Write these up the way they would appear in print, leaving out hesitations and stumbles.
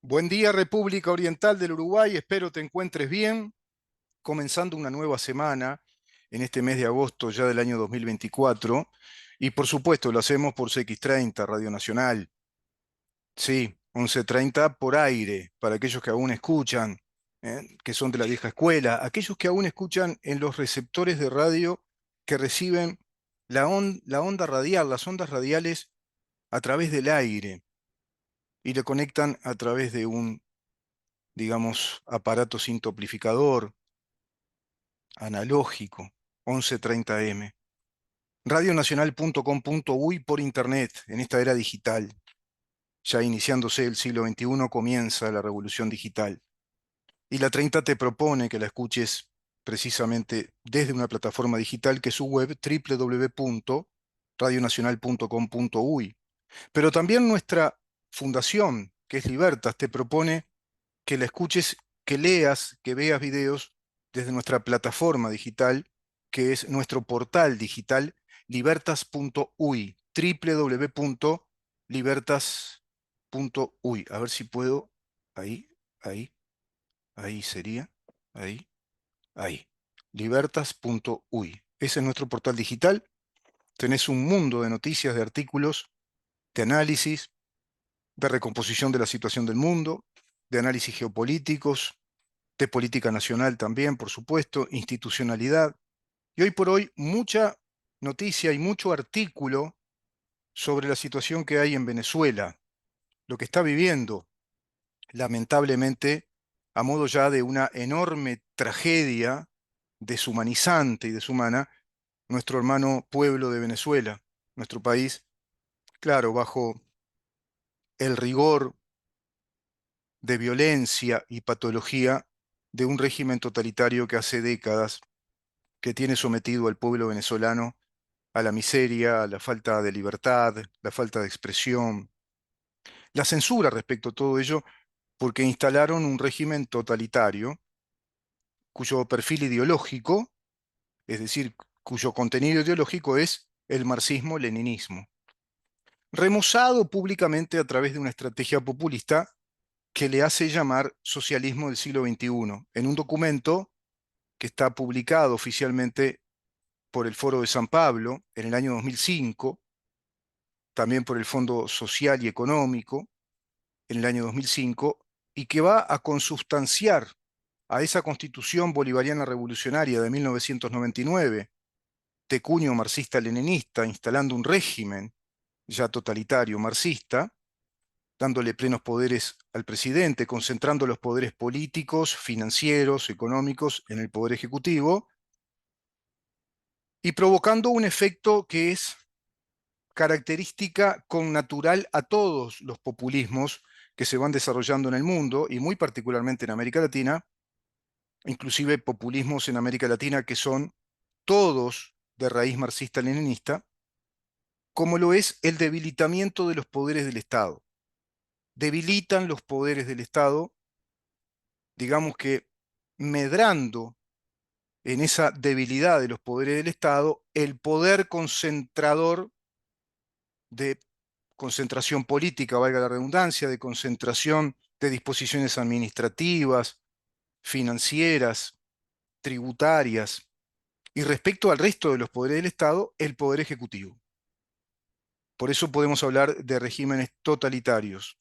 Buen día, República Oriental del Uruguay. Espero te encuentres bien. Comenzando una nueva semana en este mes de agosto ya del año 2024. Y por supuesto lo hacemos por CX30, Radio Nacional. Sí, 11:30 por aire, para aquellos que aún escuchan, que son de la vieja escuela, aquellos que aún escuchan en los receptores de radio que reciben la onda radial, las ondas radiales a través del aire y le conectan a través de un, digamos, aparato sintoamplificador analógico, 1130M. Radionacional.com.uy por internet en esta era digital. Ya iniciándose el siglo XXI comienza la revolución digital. Y la 30 te propone que la escuches precisamente desde una plataforma digital que es su web www.radionacional.com.uy. Pero también nuestra fundación, que es Libertas, te propone que la escuches, que leas, que veas videos desde nuestra plataforma digital, que es nuestro portal digital libertas.uy, www.libertas.uy. A ver si puedo. Ahí, ahí, ahí sería. Ahí, ahí. Libertas.uy. Ese es nuestro portal digital. Tenés un mundo de noticias, de artículos, de análisis, de recomposición de la situación del mundo, de análisis geopolíticos, de política nacional también, por supuesto, institucionalidad. Y hoy por hoy mucha noticia y mucho artículo sobre la situación que hay en Venezuela, lo que está viviendo, lamentablemente, a modo ya de una enorme tragedia deshumanizante y deshumana, nuestro hermano pueblo de Venezuela, nuestro país, claro, bajo el rigor de violencia y patología de un régimen totalitario que hace décadas que tiene sometido al pueblo venezolano a la miseria, a la falta de libertad, la falta de expresión, la censura respecto a todo ello, porque instalaron un régimen totalitario cuyo perfil ideológico, es decir, cuyo contenido ideológico es el marxismo-leninismo, remozado públicamente a través de una estrategia populista que le hace llamar socialismo del siglo XXI, en un documento que está publicado oficialmente por el Foro de San Pablo en el año 2005, también por el Fondo Social y Económico en el año 2005, y que va a consubstanciar a esa Constitución Bolivariana Revolucionaria de 1999, de cuño marxista-leninista, instalando un régimen ya totalitario marxista, dándole plenos poderes al presidente, concentrando los poderes políticos, financieros, económicos en el poder ejecutivo, y provocando un efecto que es característica connatural a todos los populismos que se van desarrollando en el mundo y muy particularmente en América Latina, inclusive populismos en América Latina que son todos de raíz marxista-leninista, como lo es el debilitamiento de los poderes del Estado. Debilitan los poderes del Estado, digamos que medrando en esa debilidad de los poderes del Estado el poder concentrador de concentración política, valga la redundancia, de concentración de disposiciones administrativas, financieras, tributarias, y respecto al resto de los poderes del Estado, el poder ejecutivo. Por eso podemos hablar de regímenes totalitarios.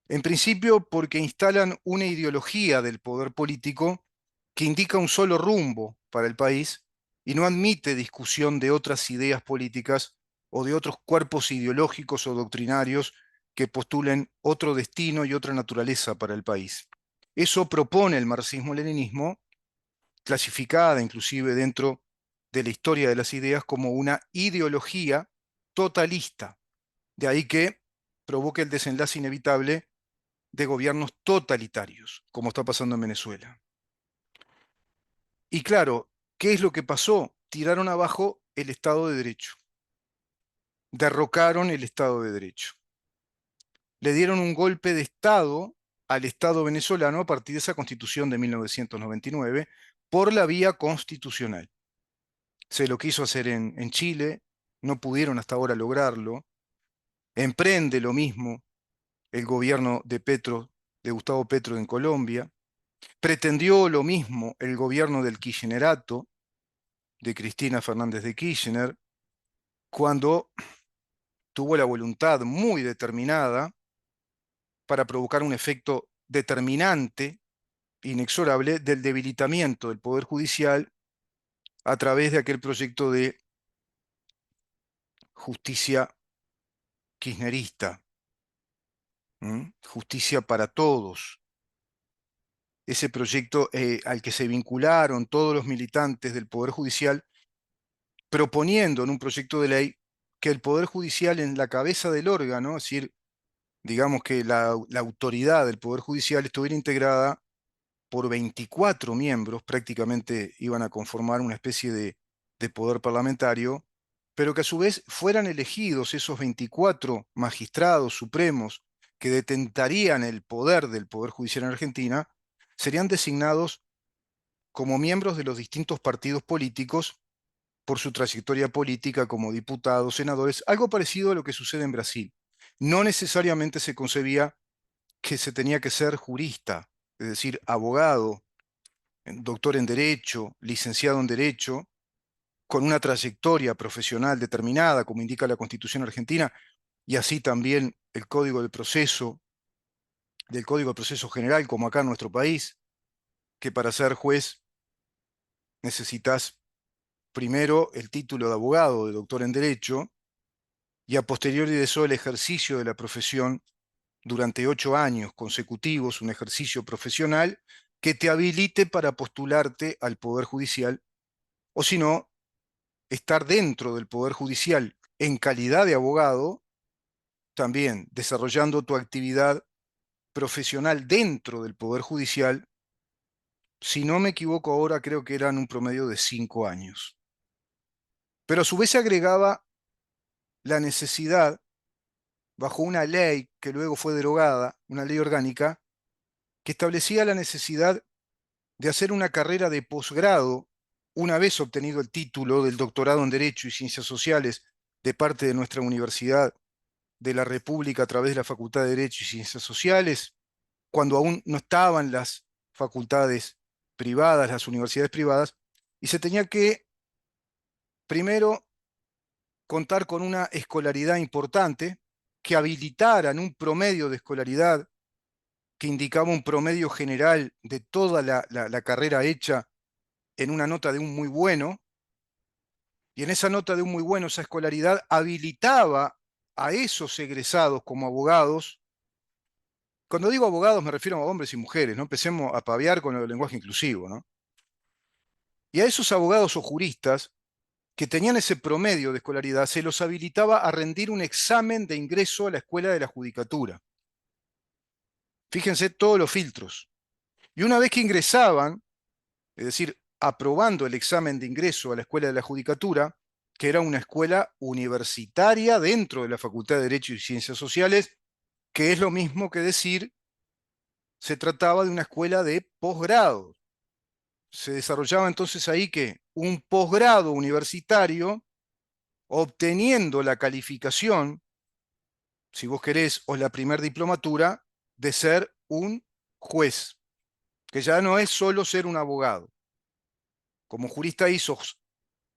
En principio, porque instalan una ideología del poder político que indica un solo rumbo para el país y no admite discusión de otras ideas políticas o de otros cuerpos ideológicos o doctrinarios que postulen otro destino y otra naturaleza para el país. Eso propone el marxismo-leninismo, clasificada inclusive dentro de la historia de las ideas como una ideología totalista. De ahí que provoque el desenlace inevitable de gobiernos totalitarios, como está pasando en Venezuela. Y claro, ¿qué es lo que pasó? Tiraron abajo el Estado de Derecho, derrocaron el Estado de Derecho, le dieron un golpe de Estado al Estado venezolano a partir de esa constitución de 1999 por la vía constitucional. Se lo quiso hacer en Chile, no pudieron hasta ahora lograrlo. Emprende lo mismo el gobierno de Petro de Gustavo Petro en Colombia. Pretendió lo mismo el gobierno del Kirchnerato, de Cristina Fernández de Kirchner, cuando tuvo la voluntad muy determinada para provocar un efecto determinante, inexorable, del debilitamiento del Poder Judicial a través de aquel proyecto de justicia kirchnerista, justicia para todos. Ese proyecto al que se vincularon todos los militantes del Poder Judicial, proponiendo en un proyecto de ley que el Poder Judicial en la cabeza del órgano, es decir, digamos que la autoridad del Poder Judicial estuviera integrada por 24 miembros, prácticamente iban a conformar una especie de poder parlamentario, pero que a su vez fueran elegidos esos 24 magistrados supremos que detentarían el poder del Poder Judicial en Argentina, serían designados como miembros de los distintos partidos políticos por su trayectoria política como diputados, senadores, algo parecido a lo que sucede en Brasil. No necesariamente se concebía que se tenía que ser jurista, es decir, abogado, doctor en Derecho, licenciado en Derecho, con una trayectoria profesional determinada, como indica la Constitución argentina, y así también el Código del Proceso, del Código de Proceso General, como acá en nuestro país, que para ser juez necesitas primero el título de abogado, de doctor en Derecho, y a posteriori de eso el ejercicio de la profesión durante 8 años consecutivos, un ejercicio profesional que te habilite para postularte al Poder Judicial, o si no, estar dentro del Poder Judicial en calidad de abogado, también desarrollando tu actividad profesional dentro del Poder Judicial, si no me equivoco ahora creo que eran un promedio de 5 años. Pero a su vez se agregaba la necesidad, bajo una ley que luego fue derogada, una ley orgánica, que establecía la necesidad de hacer una carrera de posgrado una vez obtenido el título del doctorado en Derecho y Ciencias Sociales de parte de nuestra Universidad de la República a través de la Facultad de Derecho y Ciencias Sociales, cuando aún no estaban las facultades privadas, las universidades privadas, y se tenía que primero contar con una escolaridad importante que habilitaran un promedio de escolaridad que indicaba un promedio general de toda la carrera hecha en una nota de un muy bueno, y en esa nota de un muy bueno, esa escolaridad habilitaba a esos egresados como abogados. Cuando digo abogados me refiero a hombres y mujeres, no empecemos a paviar con el lenguaje inclusivo, ¿no? Y a esos abogados o juristas que tenían ese promedio de escolaridad se los habilitaba a rendir un examen de ingreso a la escuela de la judicatura. Fíjense todos los filtros. Y una vez que ingresaban, es decir, aprobando el examen de ingreso a la escuela de la judicatura, que era una escuela universitaria dentro de la Facultad de Derecho y Ciencias Sociales, que es lo mismo que decir, se trataba de una escuela de posgrado. Se desarrollaba entonces ahí que un posgrado universitario, obteniendo la calificación, si vos querés, o la primer diplomatura, de ser un juez, que ya no es solo ser un abogado. Como jurista ahí sos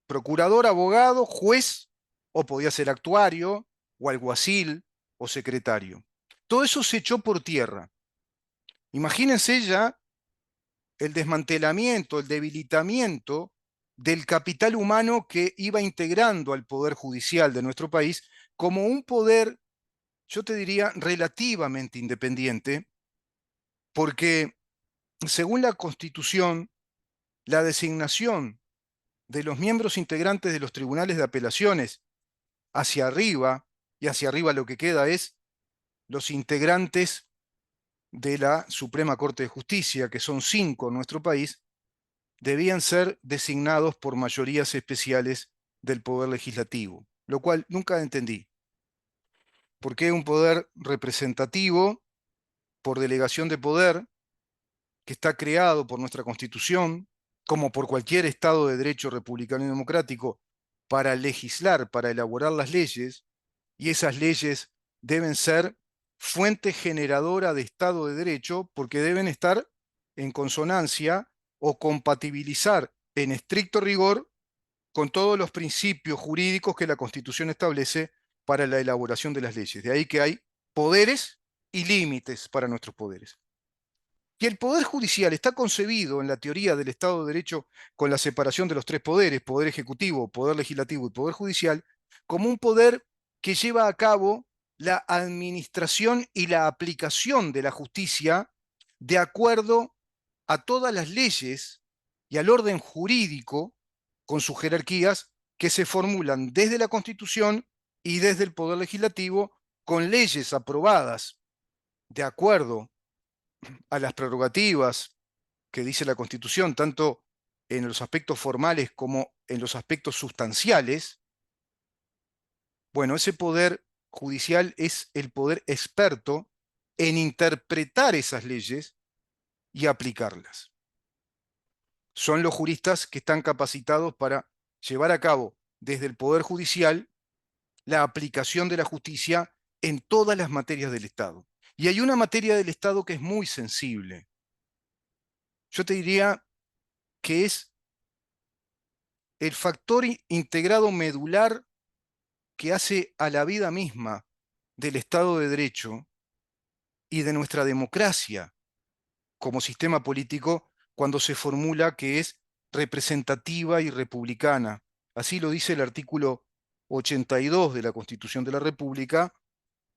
procurador, abogado, juez, o podía ser actuario, o alguacil, o secretario. Todo eso se echó por tierra. Imagínense ya el desmantelamiento, el debilitamiento del capital humano que iba integrando al poder judicial de nuestro país como un poder, yo te diría, relativamente independiente, porque según la Constitución, la designación de los miembros integrantes de los tribunales de apelaciones hacia arriba, y hacia arriba lo que queda es los integrantes de la Suprema Corte de Justicia, que son 5 en nuestro país, debían ser designados por mayorías especiales del Poder Legislativo, lo cual nunca entendí. ¿Por qué un poder representativo por delegación de poder que está creado por nuestra Constitución, como por cualquier Estado de Derecho republicano y democrático, para legislar, para elaborar las leyes, y esas leyes deben ser fuente generadora de Estado de Derecho, porque deben estar en consonancia o compatibilizar en estricto rigor con todos los principios jurídicos que la Constitución establece para la elaboración de las leyes. De ahí que hay poderes y límites para nuestros poderes. Y el poder judicial está concebido en la teoría del Estado de Derecho con la separación de los tres poderes, poder ejecutivo, poder legislativo y poder judicial, como un poder que lleva a cabo la administración y la aplicación de la justicia de acuerdo a todas las leyes y al orden jurídico con sus jerarquías que se formulan desde la Constitución y desde el Poder Legislativo con leyes aprobadas de acuerdo a las prerrogativas que dice la Constitución, tanto en los aspectos formales como en los aspectos sustanciales. Bueno, ese poder judicial es el poder experto en interpretar esas leyes y aplicarlas. Son los juristas que están capacitados para llevar a cabo desde el Poder Judicial la aplicación de la justicia en todas las materias del Estado. Y hay una materia del Estado que es muy sensible. Yo te diría que es el factor integrado medular que hace a la vida misma del Estado de Derecho y de nuestra democracia como sistema político cuando se formula que es representativa y republicana. Así lo dice el artículo 82 de la Constitución de la República,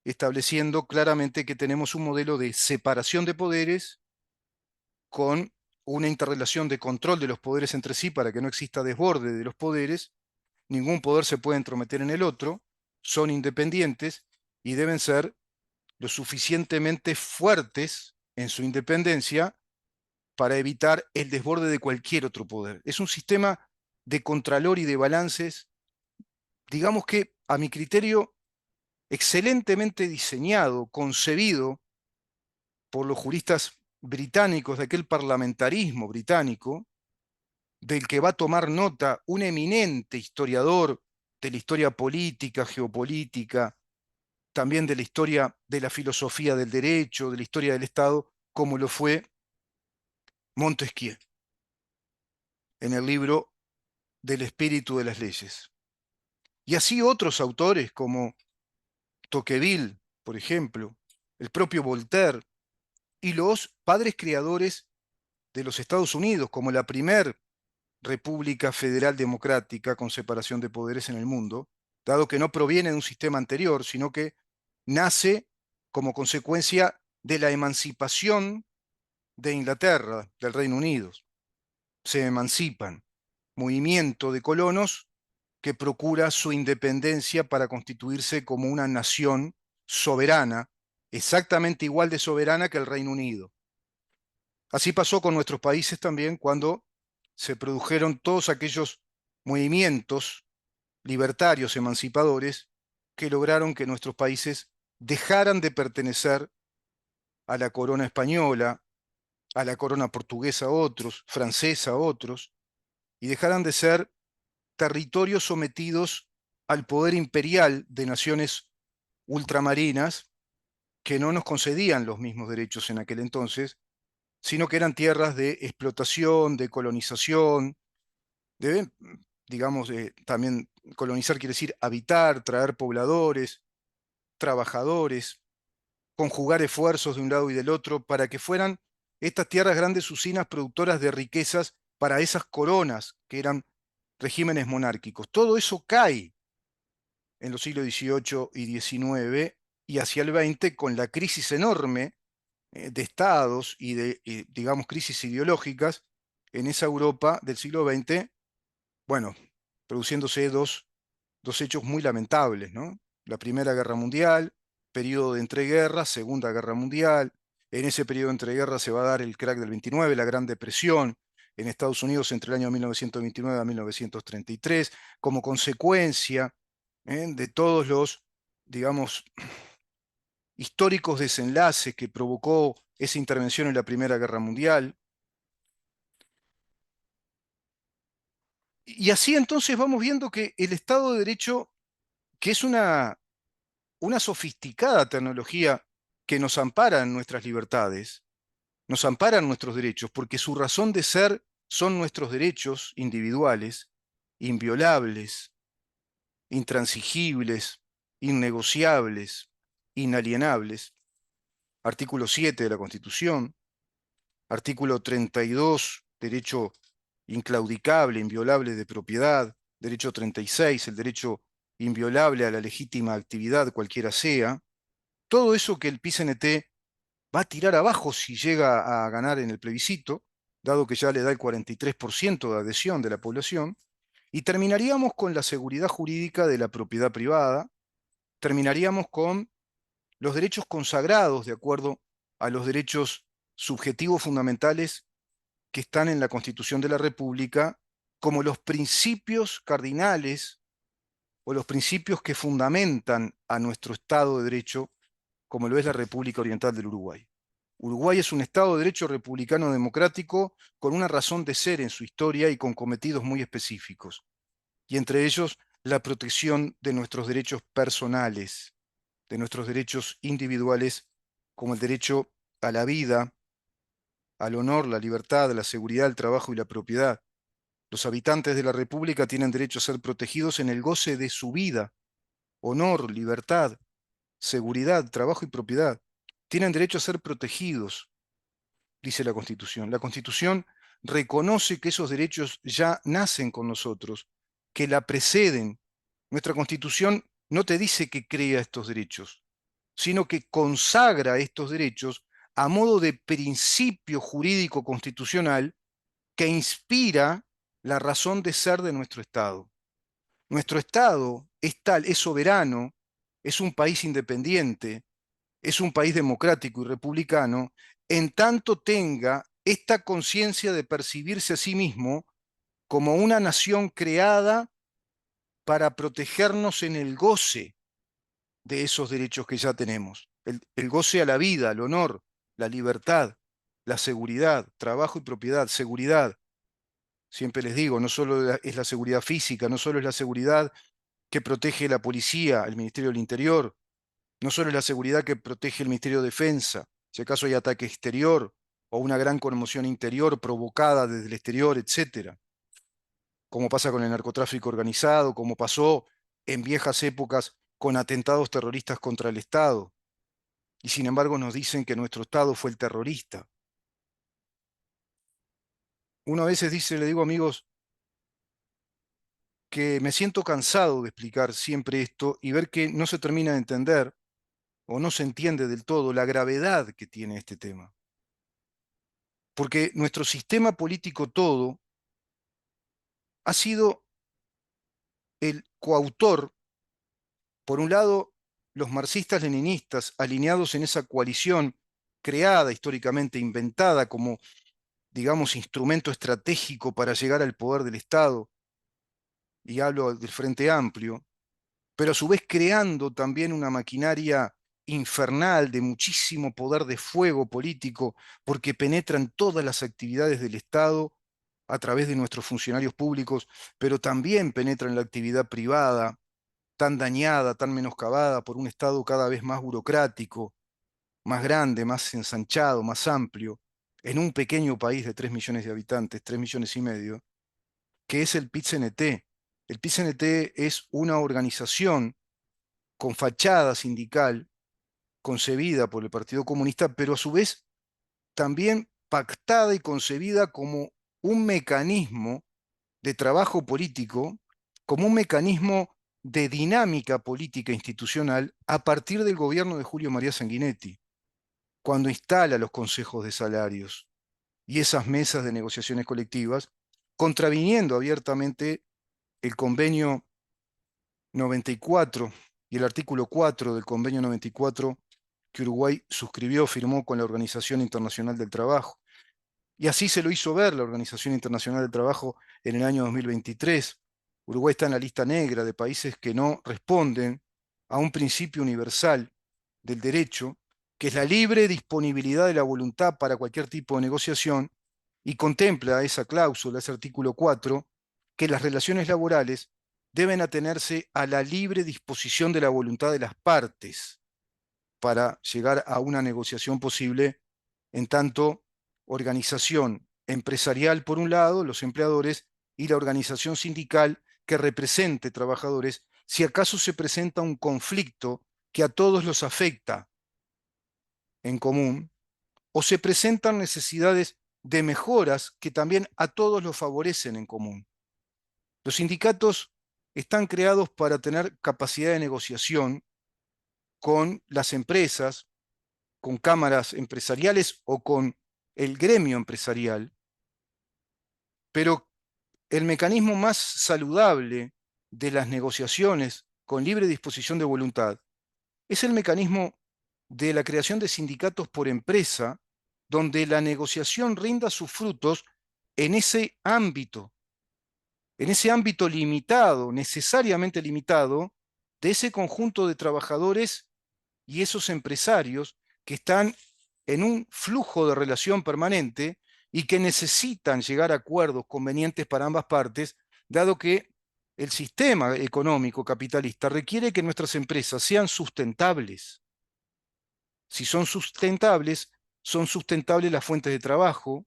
estableciendo claramente que tenemos un modelo de separación de poderes con una interrelación de control de los poderes entre sí para que no exista desborde de los poderes. Ningún poder se puede entrometer en el otro, son independientes y deben ser lo suficientemente fuertes en su independencia para evitar el desborde de cualquier otro poder. Es un sistema de contralor y de balances, digamos que a mi criterio, excelentemente diseñado, concebido por los juristas británicos de aquel parlamentarismo británico, del que va a tomar nota un eminente historiador de la historia política, geopolítica, también de la historia de la filosofía del derecho, de la historia del Estado, como lo fue Montesquieu en el libro del espíritu de las leyes. Y así otros autores como Tocqueville, por ejemplo, el propio Voltaire y los padres creadores de los Estados Unidos, como la primer República Federal Democrática con separación de poderes en el mundo, dado que no proviene de un sistema anterior, sino que nace como consecuencia de la emancipación de Inglaterra, del Reino Unido. Se emancipan, movimiento de colonos que procura su independencia para constituirse como una nación soberana, exactamente igual de soberana que el Reino Unido. Así pasó con nuestros países también cuando se produjeron todos aquellos movimientos libertarios, emancipadores, que lograron que nuestros países dejaran de pertenecer a la corona española, a la corona portuguesa a otros, francesa a otros, y dejaran de ser territorios sometidos al poder imperial de naciones ultramarinas que no nos concedían los mismos derechos en aquel entonces, sino que eran tierras de explotación, de colonización, de, digamos, también colonizar quiere decir habitar, traer pobladores, trabajadores, conjugar esfuerzos de un lado y del otro para que fueran estas tierras grandes usinas productoras de riquezas para esas coronas que eran regímenes monárquicos. Todo eso cae en los siglos XVIII y XIX y hacia el XX con la crisis enorme de estados y de, digamos, crisis ideológicas en esa Europa del siglo XX, bueno, produciéndose dos hechos muy lamentables, ¿no? La Primera Guerra Mundial, periodo de entreguerras, Segunda Guerra Mundial. En ese periodo de entreguerras se va a dar el crack del 29, la Gran Depresión en Estados Unidos entre el año 1929 a 1933, como consecuencia de todos los, digamos, históricos desenlaces que provocó esa intervención en la Primera Guerra Mundial. Y así entonces vamos viendo que el Estado de Derecho, que es una sofisticada tecnología que nos amparan nuestras libertades, nos amparan nuestros derechos, porque su razón de ser son nuestros derechos individuales, inviolables, intransigibles, innegociables, inalienables. Artículo 7 de la Constitución, artículo 32, derecho inclaudicable, inviolable de propiedad, derecho 36, el derecho inviolable a la legítima actividad, cualquiera sea. Todo eso que el PIT-CNT va a tirar abajo si llega a ganar en el plebiscito, dado que ya le da el 43% de adhesión de la población, y terminaríamos con la seguridad jurídica de la propiedad privada, terminaríamos con los derechos consagrados de acuerdo a los derechos subjetivos fundamentales que están en la Constitución de la República, como los principios cardinales o los principios que fundamentan a nuestro Estado de Derecho, como lo es la República Oriental del Uruguay. Uruguay es un Estado de Derecho republicano democrático con una razón de ser en su historia y con cometidos muy específicos, y entre ellos la protección de nuestros derechos personales, de nuestros derechos individuales, como el derecho a la vida, al honor, la libertad, la seguridad, el trabajo y la propiedad. Los habitantes de la República tienen derecho a ser protegidos en el goce de su vida, honor, libertad, seguridad, trabajo y propiedad. Tienen derecho a ser protegidos, dice la Constitución. La Constitución reconoce que esos derechos ya nacen con nosotros, que la preceden. Nuestra Constitución no te dice que crea estos derechos, sino que consagra estos derechos a modo de principio jurídico constitucional que inspira la razón de ser de nuestro Estado. Nuestro Estado es tal, es soberano, es un país independiente, es un país democrático y republicano, en tanto tenga esta conciencia de percibirse a sí mismo como una nación creada para protegernos en el goce de esos derechos que ya tenemos. El goce a la vida, al honor, la libertad, la seguridad, trabajo y propiedad, seguridad. Siempre les digo, no solo es la seguridad física, no solo es la seguridad que protege la policía, el Ministerio del Interior, no solo es la seguridad que protege el Ministerio de Defensa, si acaso hay ataque exterior o una gran conmoción interior provocada desde el exterior, etcétera, como pasa con el narcotráfico organizado, como pasó en viejas épocas con atentados terroristas contra el Estado. Y sin embargo nos dicen que nuestro Estado fue el terrorista. Uno a veces dice, le digo amigos, que me siento cansado de explicar siempre esto y ver que no se termina de entender o no se entiende del todo la gravedad que tiene este tema. Porque nuestro sistema político todo ha sido el coautor, por un lado, los marxistas-leninistas alineados en esa coalición creada históricamente, inventada como, digamos, instrumento estratégico para llegar al poder del Estado, y hablo del Frente Amplio, pero a su vez creando también una maquinaria infernal de muchísimo poder de fuego político, porque penetran todas las actividades del Estado a través de nuestros funcionarios públicos, pero también penetran la actividad privada, tan dañada, tan menoscabada por un Estado cada vez más burocrático, más grande, más ensanchado, más amplio, en un pequeño país de 3 millones de habitantes, 3 millones y medio, que es el PIT-CNT. El PIT-CNT es una organización con fachada sindical concebida por el Partido Comunista, pero a su vez también pactada y concebida como un mecanismo de trabajo político, como un mecanismo de dinámica política institucional a partir del gobierno de Julio María Sanguinetti, cuando instala los consejos de salarios y esas mesas de negociaciones colectivas, contraviniendo abiertamente el convenio 94 y el artículo 4 del convenio 94 que Uruguay suscribió, firmó con la Organización Internacional del Trabajo. Y así se lo hizo ver la Organización Internacional del Trabajo en el año 2023. Uruguay está en la lista negra de países que no responden a un principio universal del derecho, que es la libre disponibilidad de la voluntad para cualquier tipo de negociación, y contempla esa cláusula, ese artículo 4, que las relaciones laborales deben atenerse a la libre disposición de la voluntad de las partes. para llegar a una negociación posible en tanto organización empresarial por un lado, los empleadores, y la organización sindical que represente trabajadores, si acaso se presenta un conflicto que a todos los afecta en común, o se presentan necesidades de mejoras que también a todos los favorecen en común. Los sindicatos están creados para tener capacidad de negociación con las empresas, con cámaras empresariales o con el gremio empresarial, pero el mecanismo más saludable de las negociaciones con libre disposición de voluntad es el mecanismo de la creación de sindicatos por empresa, donde la negociación rinda sus frutos en en ese ámbito limitado, necesariamente limitado, de ese conjunto de trabajadores y esos empresarios que están en un flujo de relación permanente y que necesitan llegar a acuerdos convenientes para ambas partes, dado que el sistema económico capitalista requiere que nuestras empresas sean sustentables. Si son sustentables las fuentes de trabajo,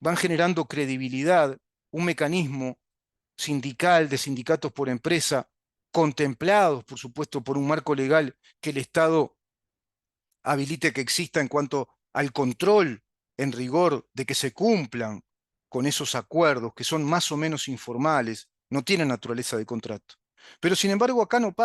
van generando credibilidad, un mecanismo sindical de sindicatos por empresa, contemplados, por supuesto, por un marco legal que el Estado habilite que exista en cuanto al control en rigor de que se cumplan con esos acuerdos que son más o menos informales, no tienen naturaleza de contrato. Pero sin embargo acá no pasa.